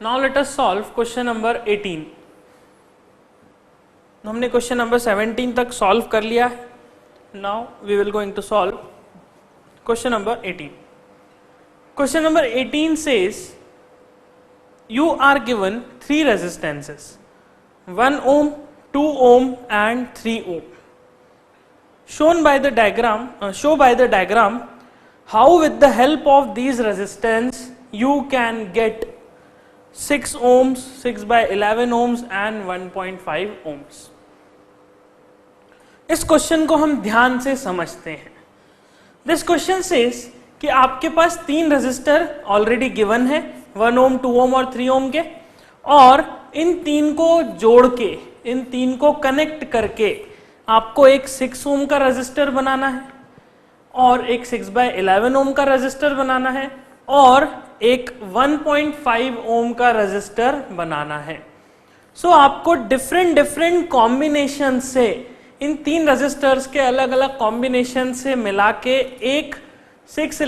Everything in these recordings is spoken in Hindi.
Now let us solve question number 18। हमने क्वेश्चन नंबर 17 तक सॉल्व कर लिया है। Now we will going to solve question number 18। Question number 18 says you are given three resistances 1 ohm, 2 ohm and 3 ohm. Show by the diagram how with the help of these resistance you can get 6 ohms, 6 by 11 ohms and 1.5 ohms. इस क्वेश्चन को हम ध्यान से समझते हैं। दिस क्वेश्चन सेज कि आपके पास तीन रेजिस्टर ऑलरेडी गिवन है, 1 ओम, 2 ओम और 3 ओम के, और इन तीन को जोड़ के, इन तीन को कनेक्ट करके आपको एक 6 ओम का रेजिस्टर बनाना है और एक 6 बाय 11 ओम का रेजिस्टर बनाना है और एक 1.5 ओम का रेजिस्टर बनाना है। सो आपको डिफरेंट कॉम्बिनेशन से, इन तीन रेजिस्टर्स के अलग अलग कॉम्बिनेशन से मिला के एक 6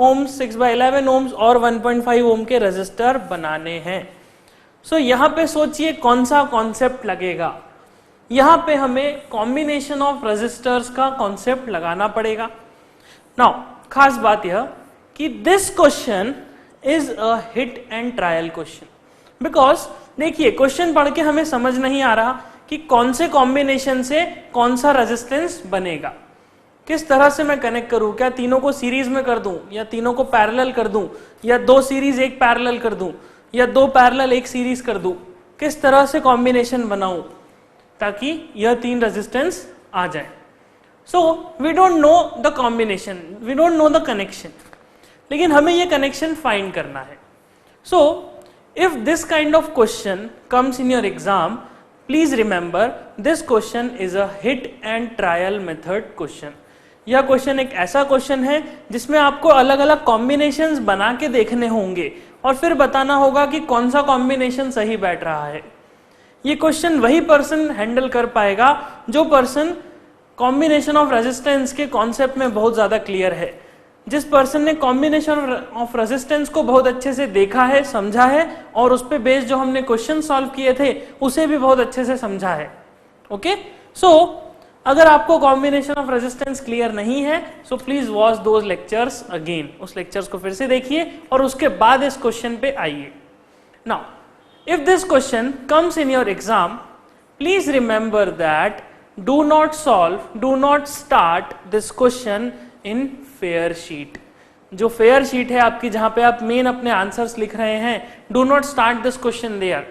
ओम्स, 6 बाय 11 ओम्स और 1.5 ओम के रेजिस्टर बनाने हैं। सो यहाँ पे सोचिए कौन सा कॉन्सेप्ट लगेगा। यहाँ पे हमें कॉम्बिनेशन ऑफ रेजिस्टर्स का कॉन्सेप्ट लगाना पड़ेगा। नाउ खास बात यह कि this question is a hit and trial question, because देखिए क्वेश्चन पढ़ के हमें समझ नहीं आ रहा कि कौन से कॉम्बिनेशन से कौन सा रेजिस्टेंस बनेगा, किस तरह से मैं कनेक्ट करूं, क्या तीनों को सीरीज में कर दूं या तीनों को पैरेलल कर दूं या दो सीरीज एक पैरेलल कर दूं या दो पैरेलल एक सीरीज कर दूं, किस तरह से कॉम्बिनेशन बनाऊं ताकि यह तीन रेजिस्टेंस आ जाए। So we don't know the combination, we don't know the connection, लेकिन हमें यह कनेक्शन फाइंड करना है। So if this kind of question comes in your exam, please remember this question is a hit and trial method question. यह क्वेश्चन एक ऐसा क्वेश्चन है जिसमें आपको अलग अलग कॉम्बिनेशंस बना के देखने होंगे और फिर बताना होगा कि कौन सा कॉम्बिनेशन सही बैठ रहा है। ये क्वेश्चन वही पर्सन हैंडल कर पाएगा जो पर्सन कॉम्बिनेशन ऑफ रेजिस्टेंस के कॉन्सेप्ट में बहुत ज्यादा क्लियर है, जिस पर्सन ने कॉम्बिनेशन ऑफ रेजिस्टेंस को बहुत अच्छे से देखा है, समझा है और उस पे बेस्ड जो हमने क्वेश्चन सॉल्व किए थे उसे भी बहुत अच्छे से समझा है। ओके, सो अगर आपको कॉम्बिनेशन ऑफ रेजिस्टेंस क्लियर नहीं है, so please watch those lectures again, उस लेक्चर्स को फिर से देखिए और उसके बाद इस क्वेश्चन पे आइए। Now if this question comes in your exam, please remember that do not start this question in fair sheet। जो फेयर शीट है आपकी, जहां पे आप मेन अपने आंसर्स लिख रहे हैं, do not start this question there.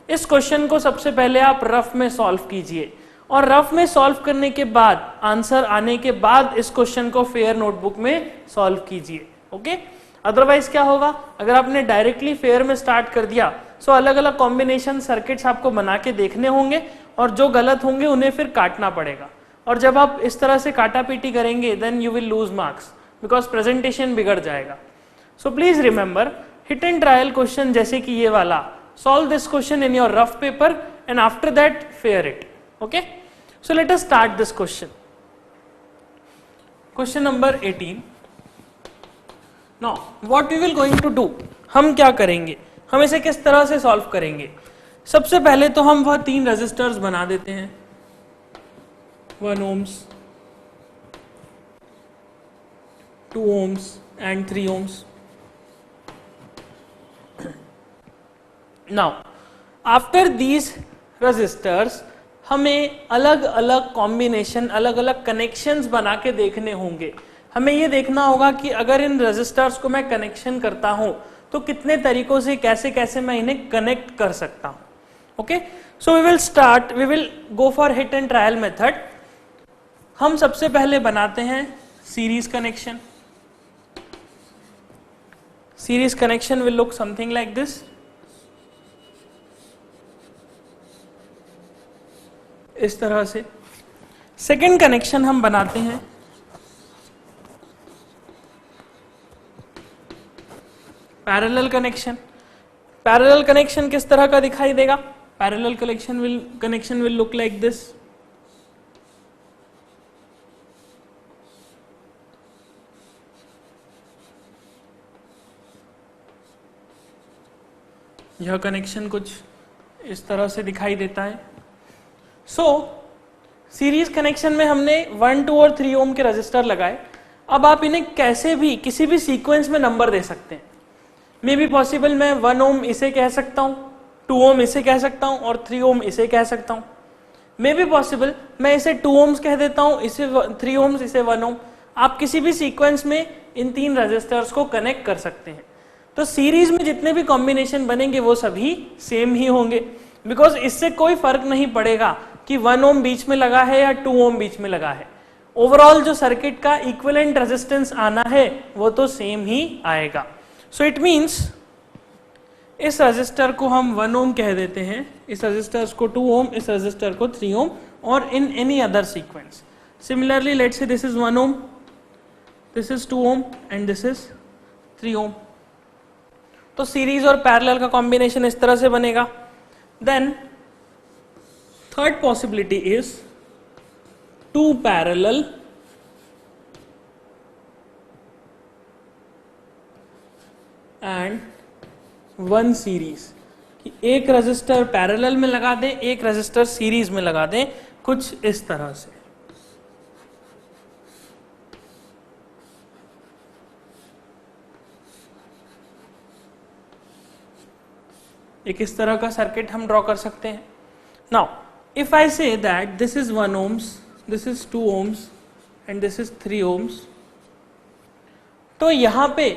इस क्वेश्चन को सबसे पहले आप रफ में सॉल्व कीजिए और रफ में सॉल्व करने के बाद, आंसर आने के बाद इस क्वेश्चन को फेयर नोटबुक में सॉल्व कीजिए। ओके, अदरवाइज क्या होगा, अगर आपने डायरेक्टली फेयर में स्टार्ट कर दिया सो अलग अलग कॉम्बिनेशन सर्किट्स आपको बना के देखने होंगे और जो गलत होंगे उन्हें फिर काटना पड़ेगा, और जब आप इस तरह से काटा पीटी करेंगे then you will lose marks because presentation बिगड़ जाएगा। So please remember hit and trial question जैसे कि ये वाला, solve this question in your rough paper and after that fair it. Okay, so let us start this question. Question number 18। Now what we will going to do, हम क्या करेंगे, हम इसे किस तरह से सॉल्व करेंगे। सबसे पहले तो हम वह तीन रेजिस्टर्स बना देते हैं, 1 ohms, 2 ohms and 3 ohms। Now after these resistors हमें अलग अलग कॉम्बिनेशन, अलग अलग कनेक्शंस बना के देखने होंगे। हमें यह देखना होगा कि अगर इन रेजिस्टर्स को मैं कनेक्शन करता हूं तो कितने तरीकों से, कैसे कैसे मैं इन्हें कनेक्ट कर सकता हूं। Okay, so we will go for hit and trial method. हम सबसे पहले बनाते हैं series connection. Series connection will look something like this. इस तरह से सेकेंड कनेक्शन हम बनाते हैं पैरेलल कनेक्शन। पैरेलल कनेक्शन किस तरह का दिखाई देगा, parallel connection will look like this. यह कनेक्शन कुछ इस तरह से दिखाई देता है। सीरीज कनेक्शन में हमने 1, 2 और 3 ओम के रजिस्टर लगाए। अब आप इन्हें कैसे भी किसी भी सीक्वेंस में नंबर दे सकते हैं। मे बी पॉसिबल मैं 1 ओम इसे कह सकता हूँ, 2 ओम इसे कह सकता हूँ और 3 ओम इसे कह सकता हूँ। मे बी पॉसिबल मैं इसे 2 ओम्स कह देता हूँ, इसे 3 ओम्स, इसे 1 ओम। आप किसी भी सीक्वेंस में इन 3 रजिस्टर्स को कनेक्ट कर सकते हैं। तो सीरीज में जितने भी कॉम्बिनेशन बनेंगे वो सभी सेम ही होंगे, बिकॉज इससे कोई फर्क नहीं पड़ेगा कि 1 ओम बीच में लगा है या 2 ओम बीच में लगा है। ओवरऑल जो सर्किट का इक्विवेलेंट रेजिस्टेंस आना है वो तो सेम ही आएगा। सो इट मीन्स इस रजिस्टर को हम 1 ओम कह देते हैं, इस रजिस्टर को 2 ओम, इस रजिस्टर को 3 ओम, और in any other sequence. Similarly let's say this is 1 ohm, this is 2 ohm and this is 3 ohm. तो सीरीज और पैरेलल का कॉम्बिनेशन इस तरह से बनेगा। Then third possibility is 2 parallel and 1 series, कि एक रजिस्टर पैरेलल में लगा दें, एक रजिस्टर सीरीज में लगा दें, कुछ इस तरह से। एक इस तरह का सर्किट हम ड्रॉ कर सकते हैं। Now if I say that this is 1 ohms, this is 2 ohms and this is 3 ohms, तो यहां पे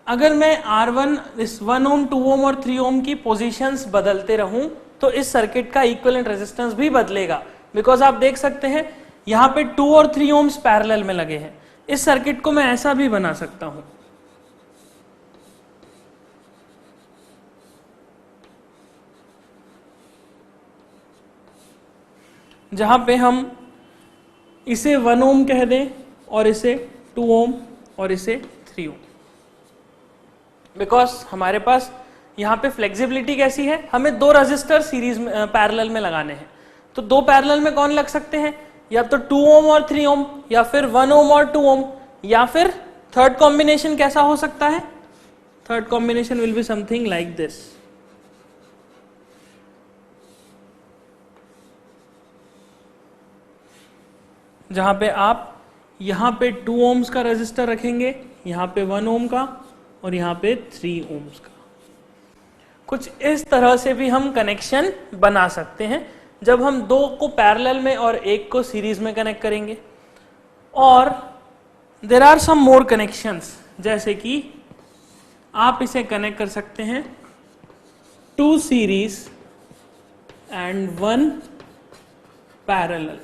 अगर मैं R1 इस 1 ओम, 2 ओम और 3 ओम की पोजीशंस बदलते रहूं तो इस सर्किट का इक्विवेलेंट रेजिस्टेंस भी बदलेगा। बिकॉज आप देख सकते हैं यहां पे 2 और 3 ओम्स पैरेलल में लगे हैं। इस सर्किट को मैं ऐसा भी बना सकता हूं, जहां पे हम इसे 1 ओम कह दें और इसे 2 ओम और इसे 3 ओम। बिकॉज हमारे पास यहाँ पे फ्लेक्सिबिलिटी कैसी है, हमें 2 रजिस्टर सीरीज में पैरेलल में लगाने हैं। तो 2 पैरेलल में कौन लग सकते हैं, या तो 2 ओम और 3 ओम, या फिर 1 ओम और 2 ओम, या फिर थर्ड कॉम्बिनेशन कैसा हो सकता है, third combination will be something like this. जहां पे आप यहां पे 2 ओम्स का रजिस्टर रखेंगे, यहां पे 1 ओम का और यहां पे 3 ओम्स का। कुछ इस तरह से भी हम कनेक्शन बना सकते हैं जब हम 2 को पैरेलल में और 1 को सीरीज में कनेक्ट करेंगे। और there are some more connections, जैसे कि आप इसे कनेक्ट कर सकते हैं 2 सीरीज एंड 1 पैरेलल।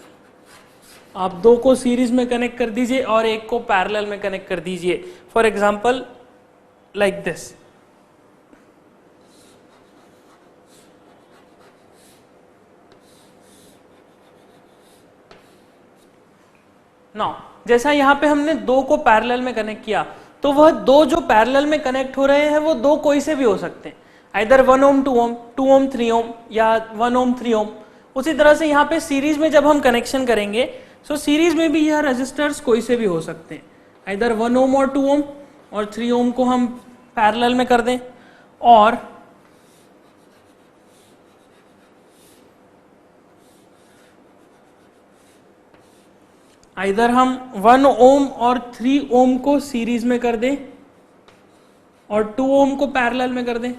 आप 2 को सीरीज में कनेक्ट कर दीजिए और 1 को पैरेलल में कनेक्ट कर दीजिए। For example like this. Now जैसा यहां पे हमने 2 को पैरेलल में कनेक्ट किया, तो वह 2 जो पैरेलल में कनेक्ट हो रहे हैं वो 2 कोई से भी हो सकते हैं, आइदर 1 ओम 2 ओम, 2 ओम 3 ओम, या 1 ओम 3 ओम। उसी तरह से यहाँ पे सीरीज में जब हम कनेक्शन करेंगे, सो सीरीज में भी यह रजिस्टर्स कोई से भी हो सकते हैं, आइदर 1 ओम और 2 ओम, और 3 ओम को हम पैरेलल में कर दें, और आइदर हम 1 ओम और 3 ओम को सीरीज में कर दें और 2 ओम को पैरेलल में कर दें,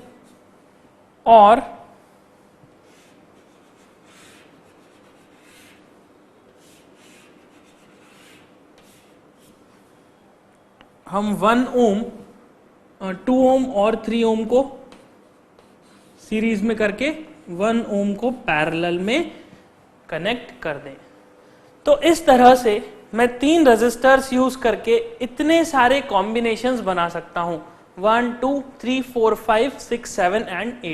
और हम 1 ओम, 2 ओम और 3 ओम को सीरीज में करके 1 ओम को पैरेलल में कनेक्ट कर दें। तो इस तरह से मैं 3 रजिस्टर्स यूज करके इतने सारे कॉम्बिनेशंस बना सकता हूं, 1 2 3 4 5 6 7 एंड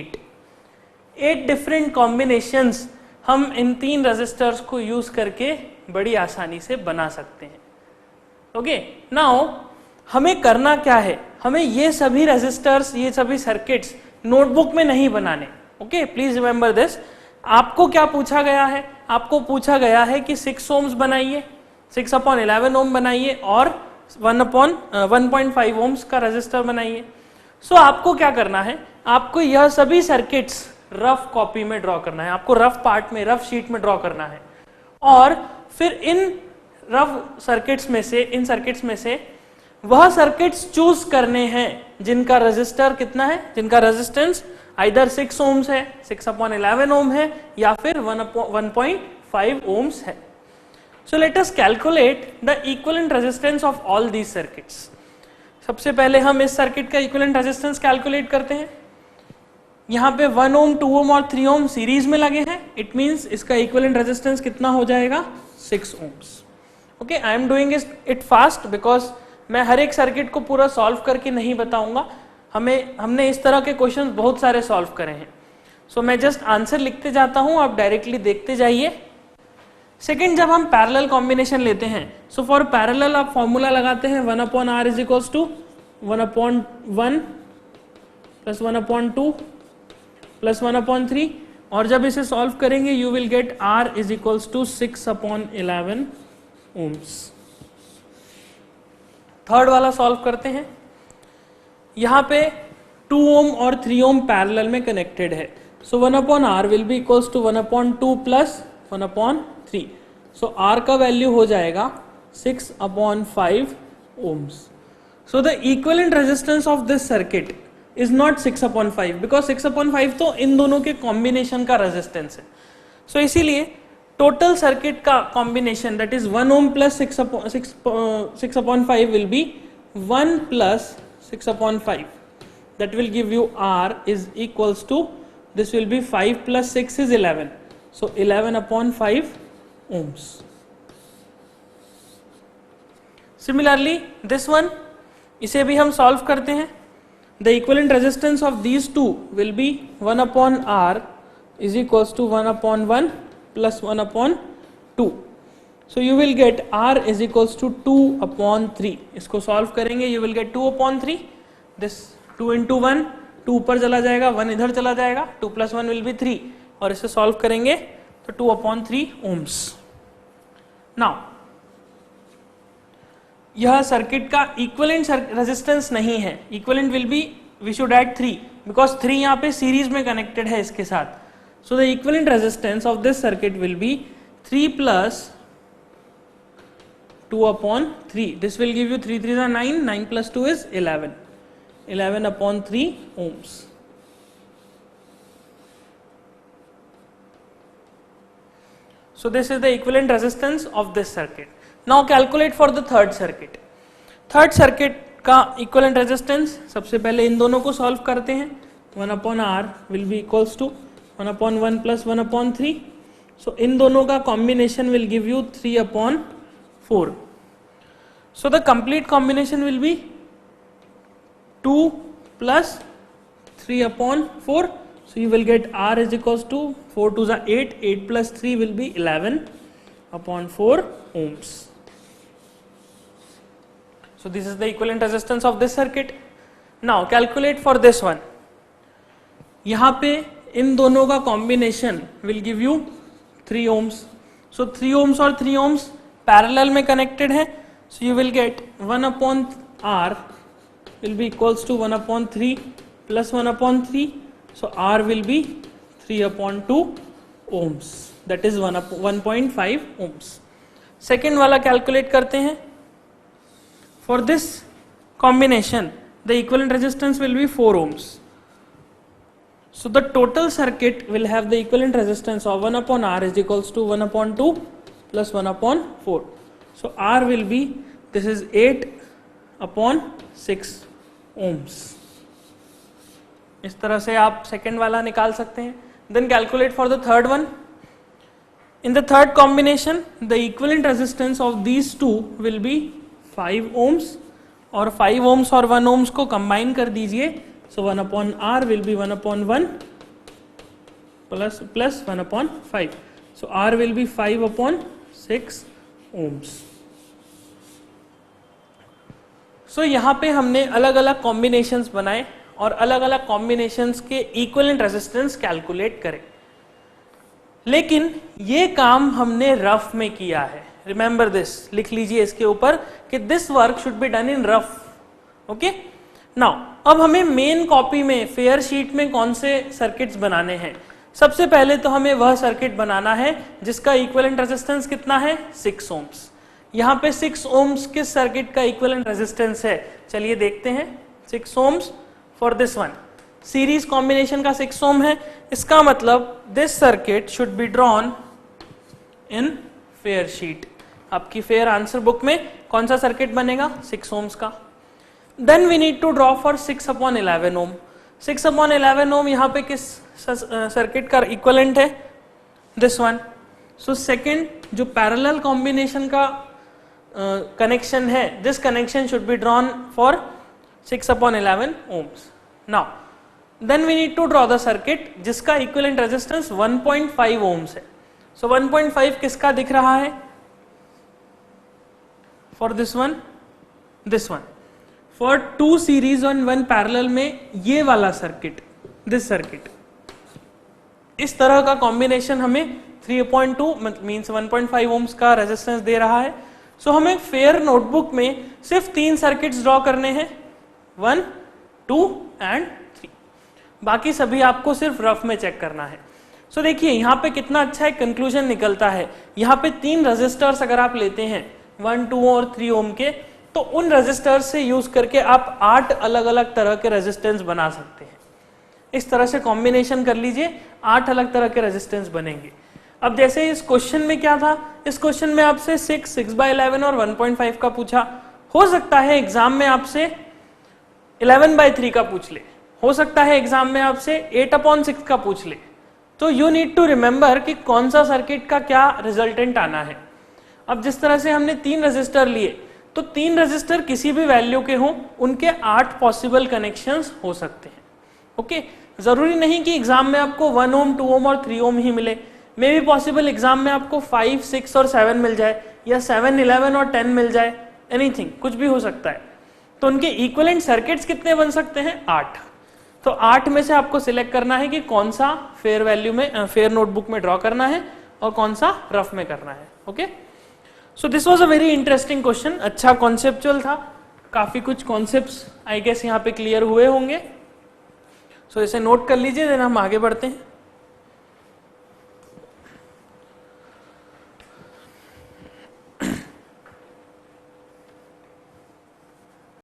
8 डिफरेंट कॉम्बिनेशंस हम इन 3 रजिस्टर्स को यूज करके बड़ी आसानी से बना सकते हैं। ओके, नाउ हमें करना क्या है, हमें ये सभी रेजिस्टर्स, ये सभी सर्किट्स नोटबुक में नहीं बनाने। Okay, please remember this. आपको क्या पूछा गया है, आपको पूछा गया है कि 6 ओम्स बनाइए, 6/11 ओम बनाइए और 1/1.5 ओम्स का रेजिस्टर बनाइए। सो आपको क्या करना है, आपको यह सभी सर्किट्स रफ कॉपी में ड्रॉ करना है, आपको रफ पार्ट में, रफ शीट में ड्रॉ करना है, और फिर इन रफ सर्किट्स में से वह सर्किट्स चूज करने हैं जिनका रेजिस्टर कितना है, जिनका रेजिस्टेंस आइदर 6 ओम्स है, 6/11 ओम है, या फिर 1.5 ओम्स है. So let us calculate the equivalent resistance of all these circuits. सबसे पहले हम इस सर्किट का इक्विवेलेंट रेजिस्टेंस कैलकुलेट करते हैं. यहाँ पे 1 ओम, 2 ओम और 3 ओम सीरीज में लगे हैं. इट मींस इसका इक्विवेलेंट रेजिस्टेंस कितना हो जाएगा, 6 ohms. Okay, I am doing it fast because मैं हर एक सर्किट को पूरा सॉल्व करके नहीं बताऊंगा. हमने इस तरह के क्वेश्चंस बहुत सारे सॉल्व करे हैं. सो मैं जस्ट आंसर लिखते जाता हूं, आप डायरेक्टली देखते जाइए. सेकेंड, जब हम पैरेलल कॉम्बिनेशन लेते हैं, सो फॉर पैरेलल आप फॉर्मूला लगाते हैं 1/r is equals to 1/1 plus 1/2 plus 1/3, और जब इसे सॉल्व करेंगे you will get r is equals to 6/11 ohms. Third वाला सॉल्व करते हैं. यहाँ पे 2 ओम और 3 ओम पैरेलल में कनेक्टेड है. So 1/r will be equals to 1/2 plus 1/3. So r का वैल्यू हो जाएगा 6/5 ohms. So the equivalent resistance of this circuit is not 6/5 because 6/5 तो इन दोनों के कॉम्बिनेशन का रेजिस्टेंस है. सो इसीलिए टोटल सर्किट का combination that is 1 ohm plus 6/5 will be 1 plus 6/5. That will give you R is equals to, this will be 5 plus 6 is 11. So 11/5 ohms. Similarly, this one, इसे भी हम सॉल्व करते हैं. The equivalent resistance of these two will be 1/R is equals to 1/1 plus 1/2. So you will get R is equals to 2/3. इसको सॉल्व करेंगे you will get 2/3. This 2 into 1, 2 ऊपर चला जाएगा, 1 इधर चला जाएगा, 2 plus 1 will be 3, और इसे सॉल्व करेंगे तो 2/3 ohms. Now यह सर्किट का इक्विवेलेंट रेजिस्टेंस नहीं है. Equivalent will be, we should add 3 because 3 यहाँ पे सीरीज में कनेक्टेड है इसके साथ. So the equivalent resistance of this circuit will be 3 plus 2/3. This will give you 3 3s are 9, 9 plus 2 is 11. 11/3 ohms. So this is the equivalent resistance of this circuit. Now calculate for the third circuit. Third circuit का equivalent resistance, सबसे पहले इन दोनों को solve करते हैं. 1/R will be equals to 1/1 plus 1/3. So इन दोनों का combination will give you 3/4. So the complete combination will be 2 plus 3/4. So you will get R is equals to 4 2s are 8, 8 plus 3 will be 11/4 ohms. So this is the equivalent resistance of this circuit. Now calculate for this one. यहाँ पे इन दोनों का combination will give you 3 ohms. So 3 ohms और 3 ohms parallel में connected है. So you will get 1/R will be equals to 1/3 plus 1/3. So R will be 3/2 ohms. That is 1.5 ohms. Second वाला calculate करते हैं. For this combination, the equivalent resistance will be 4 ohms. So the total circuit will have the equivalent resistance of 1/R is equals to 1/2 plus 1/4. So R will be, this is 8/6 ohms. इस तरह से आप सेकेंड वाला निकाल सकते हैं. Then calculate for the third one. In the third combination, the equivalent resistance of these two will be 5 ohms, और 5 ohms और 1 ohms को combine कर दीजिए. So 1/R will be 1/1 plus 1/5. So R will be 5/6 ohms. So यहाँ पे हमने अलग अलग combinations बनाए और अलग अलग कॉम्बिनेशंस के इक्विवेलेंट रेजिस्टेंस कैलकुलेट करें. लेकिन ये काम हमने रफ में किया है. रिमेंबर दिस, लिख लीजिए इसके ऊपर कि this work should be done in rough. Okay, now अब हमें मेन कॉपी में फेयर शीट में कौन से सर्किट्स बनाने हैं। सबसे पहले तो हमें वह सर्किट बनाना है जिसका इक्विवेलेंट रेजिस्टेंस कितना है 6 ओम्स। यहाँ पे 6 ओम्स किस सर्किट का इक्विवेलेंट रेजिस्टेंस है, चलिए देखते हैं। 6 ohms for this one, series combination का 6 ओम है, इसका मतलब this circuit should be drawn in fair sheet. आपकी फेयर आंसर बुक में कौन सा सर्किट बनेगा 6 ओम्स का। Then we need to draw for 6/11 ohm. 6/11 ohm यहाँ पे किस सर्किट का इक्विवेलेंट है, दिस वन। सो सेकंड जो पैरेलल कॉम्बिनेशन का कनेक्शन है, this connection should be drawn for 6/11 ohms. Now then we need to draw the circuit जिसका इक्विवेलेंट रेजिस्टेंस 1.5 ओम्स है। सो 1.5 किसका दिख रहा है for this one, this one. For 2 series और 1 पैरेलल में ये वाला सर्किट, दिस सर्किट, इस तरह का कॉम्बिनेशन हमें 3.2 मींस 1.5 ओम्स का रेजिस्टेंस दे रहा है। सो हमें फेयर नोटबुक में सिर्फ 3 सर्किट्स ड्रॉ करने हैं, 1, 2 एंड 3। बाकी सभी आपको सिर्फ रफ में चेक करना है। सो देखिए यहाँ पे कितना अच्छा एक कंक्लूजन निकलता है। यहाँ पे 3 रजिस्टर्स अगर आप लेते हैं 1, 2 और 3 ओम के, तो उन रजिस्टर्स से यूज करके आप 8 अलग अलग तरह के रेजिस्टेंस बना सकते हैं। इस तरह से कॉम्बिनेशन कर लीजिए, 8 अलग तरह के रेजिस्टेंस बनेंगे। अब जैसे इस क्वेश्चन में क्या था, इस क्वेश्चन में आपसे 6, 6/11 और 1.5 का पूछा। हो सकता है एग्जाम में आपसे 11/3 का पूछ ले, हो सकता है एग्जाम में आपसे 8/6 का पूछ ले। तो यू नीड टू रिमेंबर कि कौन सा सर्किट का क्या रिजल्टेंट आना है। अब जिस तरह से हमने 3 रजिस्टर लिए, तो 3 रजिस्टर किसी भी वैल्यू के हों, उनके 8 पॉसिबल कनेक्शंस हो सकते हैं। ओके, जरूरी नहीं कि एग्जाम में आपको 1 ओम, 2 ओम और 3 ओम ही मिले। मे भी पॉसिबल एग्जाम में आपको 5, 6 और 7 मिल जाए, या 7, 11 और 10 मिल जाए, एनीथिंग, कुछ भी हो सकता है। तो उनके इक्विवेलेंट सर्किट्स कितने बन सकते हैं, 8। तो 8 में से आपको सिलेक्ट करना है कि कौन सा फेयर वैल्यू में, फेयर नोटबुक में ड्रॉ करना है और कौन सा रफ में करना है। Okay, so this was a very interesting question. अच्छा कॉन्सेप्चुअल था, काफी कुछ कॉन्सेप्ट्स आई गेस यहाँ पे क्लियर हुए होंगे। सो इसे नोट कर लीजिए, देन हम आगे बढ़ते हैं।